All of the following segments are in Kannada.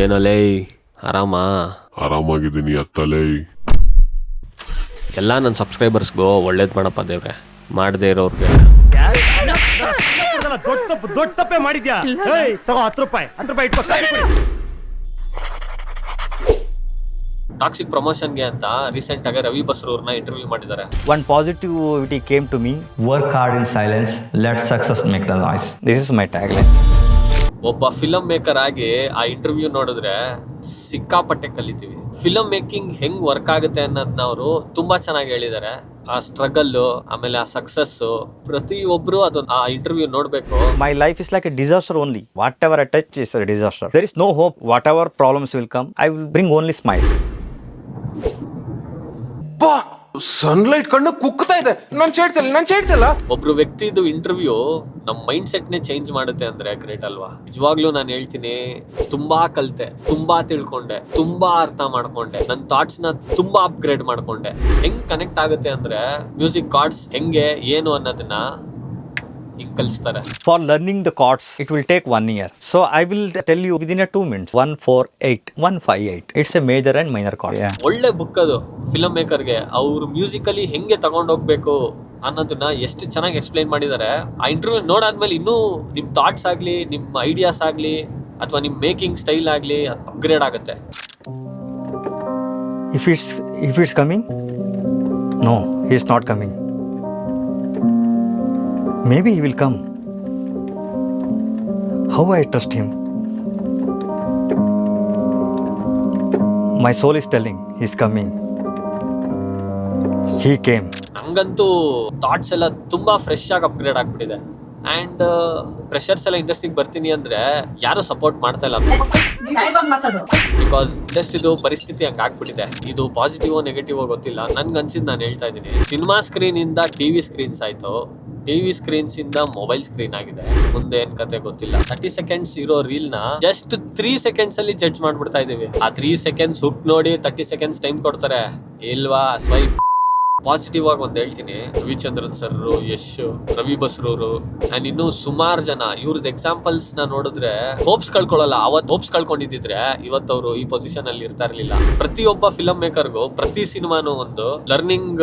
ಏನೋಲೇ ಆರಾಮಾ? ಆರಾಮಾಗಿದ್ದೀನಿ ಅತ್ತಲೇ. ಎಲ್ಲ ನನ್ನ ಸಬ್ಸ್ಕ್ರೈಬರ್ಸ್ಗೂ ಒಳ್ಳೇದು ಮಾಡಪ್ಪ ದೇವ್ರೆ, ಮಾಡದೇ ಇರೋರ್ಗೆ. ದೊಡ್ಡ ತಪ್ಪೆ ಮಾಡಿದ್ಯಾ? ತಗೋ 10 ರೂಪಾಯಿ ಇಟ್ಕೋ. ಟಾಕ್ಸಿಕ್ ಪ್ರಮೋಷನ್ಗೆ ಅಂತ ರೀಸೆಂಟ್ ಆಗಿ ರವಿ ಬಸ್ರೂರ್ನ ಇಂಟರ್ವ್ಯೂ ಮಾಡಿದ್ದಾರೆ. One positivity came to me. Work hard in silence. Let success make the noise. This is my tagline. ಒಬ್ಬ ಫಿಲಮ್ ಮೇಕರ್ ಆಗಿ ಆ ಇಂಟರ್ವ್ಯೂ ನೋಡಿದ್ರೆ ಸಿಕ್ಕಾಪಟ್ಟೆ ಕಲಿತೀವಿ. ಫಿಲಮ್ ಮೇಕಿಂಗ್ ಹೆಂಗ್ ವರ್ಕ್ ಆಗುತ್ತೆ ಅನ್ನೋದನ್ನ ಅವರು ತುಂಬಾ ಚೆನ್ನಾಗಿ ಹೇಳಿದ್ದಾರೆ. ಆ ಸ್ಟ್ರಗಲ್ ಆಮೇಲೆ ಆ ಸಕ್ಸಸ್ ಪ್ರತಿಯೊಬ್ರು ಅದು ಆ ಇಂಟರ್ವ್ಯೂ ನೋಡ್ಬೇಕು. My life is like a disaster only. Whatever I touch is a disaster. There is no hope. Whatever problems will come, I will bring only smile. Sunlight ಕಣ್ಣು ಕುಕ್ತಾ ಇದೆ. ನಾನ್ ಚೇಡ್ಸಲ್ಲ. ಒಬ್ರು ವ್ಯಕ್ತಿದು ಇಂಟರ್ವ್ಯೂ ನಮ್ ಮೈಂಡ್ ಸೆಟ್ ನೇ ಚೇಂಜ್ ಮಾಡುತ್ತೆ ಅಂದ್ರೆ ಗ್ರೇಟ್ ಅಲ್ವಾ? ನಿಜವಾಗ್ಲೂ ನಾನು ಹೇಳ್ತೀನಿ, ತುಂಬಾ ಕಲ್ತೆ, ತುಂಬಾ ತಿಳ್ಕೊಂಡೆ, ತುಂಬಾ ಅರ್ಥ ಮಾಡ್ಕೊಂಡೆ, ನನ್ನ ಥಾಟ್ಸ್ ನ ತುಂಬಾ ಅಪ್ಗ್ರೇಡ್ ಮಾಡ್ಕೊಂಡೆ. ಹೆಂಗ್ ಕನೆಕ್ಟ್ ಆಗುತ್ತೆ ಅಂದ್ರೆ ಮ್ಯೂಸಿಕ್ ಕಾರ್ಡ್ಸ್ ಹೆಂಗೆ ಏನು ಅನ್ನೋದನ್ನ ಹಿಂಗ್ ಕಲಿಸ್ತಾರೆ. For learning the chords, it will take 1 year. So I will tell you within 2 minutes. 1 4 8 1 5 8. It's a major and minor chord. Yeah. ಒಳ್ಳೆ ಬುಕ್ ಅದು ಫಿಲಮ್ ಮೇಕರ್ಗೆ. ಅವ್ರು ಮ್ಯೂಸಿಕಲಿ ಹೆಂಗೆ ತಗೊಂಡೋಗ್ಬೇಕು ಅನ್ನೋದನ್ನ ಎಷ್ಟು ಚೆನ್ನಾಗಿ ಎಕ್ಸ್ಪ್ಲೈನ್ ಮಾಡಿದ್ದಾರೆ. ಆ ಇಂಟರ್ವ್ಯೂ ನೋಡಾದ್ಮೇಲೆ ಇನ್ನೂ ನಿಮ್ ಥಾಟ್ಸ್ ಆಗ್ಲಿ, ನಿಮ್ ಐಡಿಯಾಸ್ ಆಗ್ಲಿ, ಅಥವಾ ನಿಮ್ ಮೇಕಿಂಗ್ ಸ್ಟೈಲ್ ಆಗ್ಲಿ ಅಪ್ಗ್ರೇಡ್ ಆಗುತ್ತೆ. If it's coming, no, he's not coming. Maybe he will come. How I trust him? My soul is telling he's coming. He came. ನಂಗಂತೂ ಥಾಟ್ಸ್ ಎಲ್ಲ ತುಂಬಾ ಫ್ರೆಶ್ ಆಗಿ ಅಪ್ಗ್ರೇಡ್ ಆಗ್ಬಿಟ್ಟಿದೆ. ಅಂಡ್ ಫ್ರೆಶರ್ಸ್ ಎಲ್ಲ ಇಂಡಸ್ಟ್ರಿಗೆ ಬರ್ತೀನಿ ಅಂದ್ರೆ ಯಾರು ಸಪೋರ್ಟ್ ಮಾಡ್ತಾ ಇಲ್ಲ. ಬಿಕಾಸ್ ಜಸ್ಟ್ ಇದು ಪರಿಸ್ಥಿತಿ ಹಂಗ ಆಗ್ಬಿಟ್ಟಿದೆ. ಇದು ಪಾಸಿಟಿವ್ ನೆಗೆಟಿವ್ ಗೊತ್ತಿಲ್ಲ. ನನ್ಗೆ ಅನ್ಸಿದ್ ನಾನು ಹೇಳ್ತಾ ಇದ್ದೀನಿ. ಸಿನಿಮಾ ಸ್ಕ್ರೀನ್ ಇಂದ ಟಿವಿ ಸ್ಕ್ರೀನ್ಸ್ ಆಯ್ತು, ಟಿವಿ ಸ್ಕ್ರೀನ್ಸ್ ಇಂದ ಮೊಬೈಲ್ ಸ್ಕ್ರೀನ್ ಆಗಿದೆ. ಮುಂದೆ ಏನ್ ಕತೆ ಗೊತ್ತಿಲ್ಲ. 30 ಸೆಕೆಂಡ್ಸ್ ಇರೋ ರೀಲ್ ನ ಜಸ್ಟ್ 3 ಸೆಕೆಂಡ್ಸ್ ಅಲ್ಲಿ ಜಡ್ಜ್ ಮಾಡ್ಬಿಡ್ತಾ ಇದೀವಿ. ಆ 3 ಸೆಕೆಂಡ್ಸ್ ಹುಕ್ ನೋಡಿ 30 ಸೆಕೆಂಡ್ಸ್ ಟೈಮ್ ಕೊಡ್ತಾರೆ ಇಲ್ವಾ? ಸ್ವೈಪ್. ಪಾಸಿಟಿವ್ ಆಗಿ ಒಂದ್ ಹೇಳ್ತೀನಿ, ರವಿಚಂದ್ರನ್ ಸರ್, ಯಶ್, ರವಿ ಬಸ್ರೂರು ಅಂಡ್ ಇನ್ನು ಸುಮಾರು ಜನ ಇವ್ರದ್ದು ಎಕ್ಸಾಂಪಲ್ಸ್ ನ ನೋಡಿದ್ರೆ ಹೋಪ್ಸ್ ಕಳ್ಕೊಳ್ಳಲ್ಲ. ಅವತ್ ಹೋಪ್ಸ್ ಕಳ್ಕೊಂಡಿದ್ರೆ ಇವತ್ತವ್ರು ಈ ಪೊಸಿಷನ್ ಅಲ್ಲಿ ಇರ್ತಾ ಇರ್ಲಿಲ್ಲ. ಪ್ರತಿಯೊಬ್ಬ ಫಿಲಂ ಮೇಕರ್ಗೂ ಪ್ರತಿ ಸಿನಿಮಾನು ಒಂದು ಲರ್ನಿಂಗ್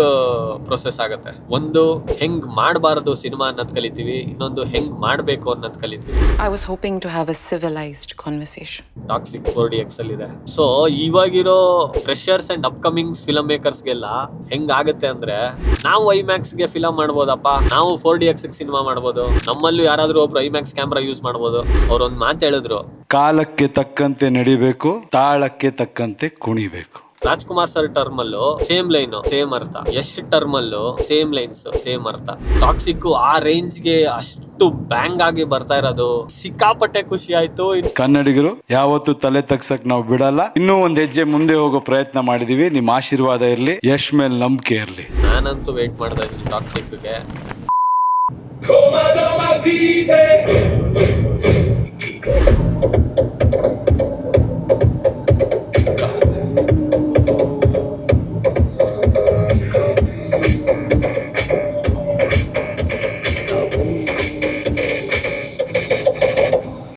ಪ್ರೊಸೆಸ್ ಆಗತ್ತೆ. ಒಂದು ಹೆಂಗ್ ಮಾಡಬಾರದು ಸಿನಿಮಾ ಅನ್ನೋದ್ ಕಲಿತೀವಿ, ಇನ್ನೊಂದು ಹೆಂಗ್ ಮಾಡ್ಬೇಕು ಅನ್ನೋದ್ ಕಲಿತೀವಿ. I was hoping to have a civilized conversation. Toxic 4DX ಅಲ್ಲಿ ಇದೆ. ಸೊ ಇವಾಗಿರೋ ಫ್ರೆಶರ್ಸ್ ಅಂಡ್ ಅಪ್ಕಮಿಂಗ್ ಫಿಲಂ ಮೇಕರ್ಸ್ಗೆಲ್ಲ ಹೆಂಗ್ ಆಗತ್ತೆ ಅಂದ್ರೆ, ನಾವು ಐಮ್ಯಾಕ್ಸ್ ಗೆ ಫಿಲಂ ಮಾಡ್ಬೋದಪ್ಪ, ನಾವು 4DX ಸಿನಿಮಾ ಮಾಡ್ಬೋದು, ನಮ್ಮಲ್ಲೂ ಯಾರಾದ್ರೂ ಒಬ್ರು ಐಮ್ಯಾಕ್ಸ್ ಕ್ಯಾಮ್ರಾ ಯೂಸ್ ಮಾಡ್ಬೋದು. ಅವ್ರೊಂದ್ ಮಾತು ಹೇಳಿದ್ರು, ಕಾಲಕ್ಕೆ ತಕ್ಕಂತೆ ನಡಿಬೇಕು, ತಾಳಕ್ಕೆ ತಕ್ಕಂತೆ ಕುಣಿಬೇಕು. ರಾಜ್ಕುಮಾರ್ ಸರ್ ಟರ್ಮ್ ಅಲ್ಲೂ ಸೇಮ್ ಲೈನ್ ಸೇಮ್ ಅರ್ಥ, ಯಶ್ ಟರ್ಮ್ ಅಲ್ಲೂ ಸೇಮ್ ಲೈನ್ಸ್ ಸೇಮ್ ಅರ್ಥ. ಟಾಕ್ಸಿಕ್ ಆ ರೇಂಜ್ ಗೆ ಅಷ್ಟು ಬ್ಯಾಂಗ್ ಆಗಿ ಬರ್ತಾ ಇರೋದು ಸಿಕ್ಕಾಪಟ್ಟೆ ಖುಷಿ ಆಯ್ತು. ಕನ್ನಡಿಗರು ಯಾವತ್ತು ತಲೆ ತಗ್ಸಕ್ ನಾವು ಬಿಡಲ್ಲ. ಇನ್ನೂ ಒಂದ್ ಹೆಜ್ಜೆ ಮುಂದೆ ಹೋಗೋ ಪ್ರಯತ್ನ ಮಾಡಿದೀವಿ. ನಿಮ್ ಆಶೀರ್ವಾದ ಇರ್ಲಿ, ಯಶ್ ಮೇಲೆ ನಂಬಿಕೆ ಇರ್ಲಿ. ನಾನಂತೂ ವೇಟ್ ಮಾಡ್ತಾ ಇದ್ದೀನಿ ಟಾಕ್ಸಿಕ್ಗೆ.